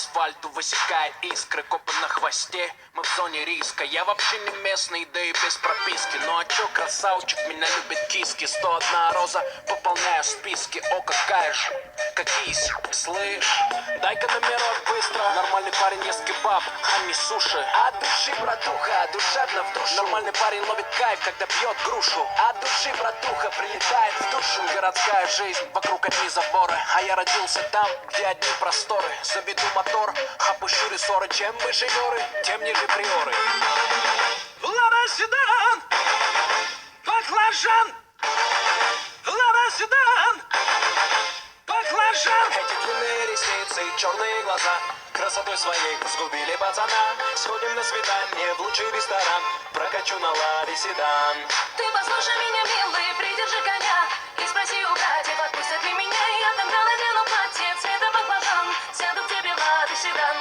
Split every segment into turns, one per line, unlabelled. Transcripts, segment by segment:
асфальту высекая искры, копы на хвосте, мы в зоне риска. Я вообще не местный, да и без прописки. Ну а чё, красавчик, меня любит киски. 101 роза, пополняю списки. О, какая же, какись, слышь. Дай-ка номерок быстро. Нормальный парень ест кебаб, а не суши. От души, братуха, душевно в душу. Нормальный парень ловит кайф, когда пьет грушу. От души, братуха, прилетает в душу. Городская жизнь, вокруг одни заборы. А я родился там, где одни просторы. Заведу мотор, опущу рессоры. Чем выше горы, тем ниже приоры. Лада седан, баклажан. Лада седан, баклажан. Эти длинные ресницы и черные глаза красотой своей сгубили пацана. Сходим на свидание в лучший ресторан. Прокачу на ладе седан.
Ты послушай меня, милый, придержи коня. И спроси у братьев, отпустят ли меня. Я там надену платье цвета баклажан. Сяду к тебе в лады седан.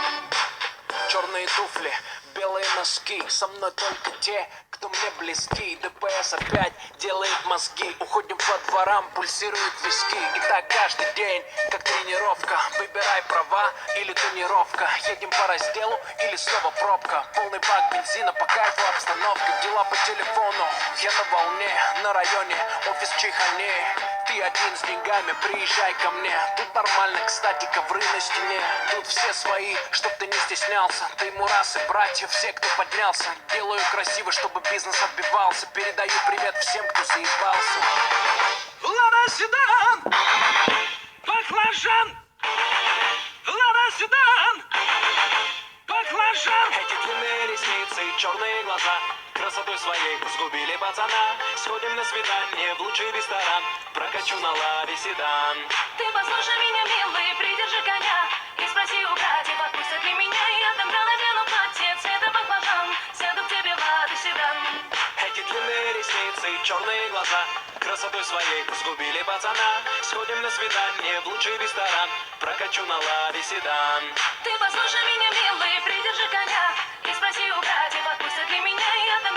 Черные туфли, белые носки. Со мной только те, кто мне близки. ДПС опять делает мозги. Уходим по дворам, пульсируют виски. И так каждый день, как тренировка. Выбирай права или тонировка. Едем по разделу или снова пробка. Полный бак бензина, по кайфу обстановка. Дела по телефону, я на волне. На районе, офис в Чайхане. Ты один с деньгами, приезжай ко мне. Тут нормально, кстати, ковры на стене. Тут все свои, чтоб ты не стеснялся. Ты мурасы, братья, все, кто поднялся. Делаю красиво, чтобы бизнес отбивался. Передаю привет всем, кто заебался. Лада седан, баклажан. Лада седан, баклажан. Эти длинные ресницы и черные глаза красотой своей сгубили пацана. Сходим на свидание в лучший ресторан. Прокачу на ладе седан.
Ты послушай меня, милый, придержи коня. И спроси у братьев, отпустят ли меня. Я там надену платье цвета баклажан. Сяду к тебе в лады седан.
Эти длинные ресницы и черные глаза красотой своей сгубили пацана. Сходим на свидание в лучший ресторан. Прокачу на ладе седан.
Ты послушай меня, милый, придержи коня. И спроси у братьев, отпустят ли меня. Я там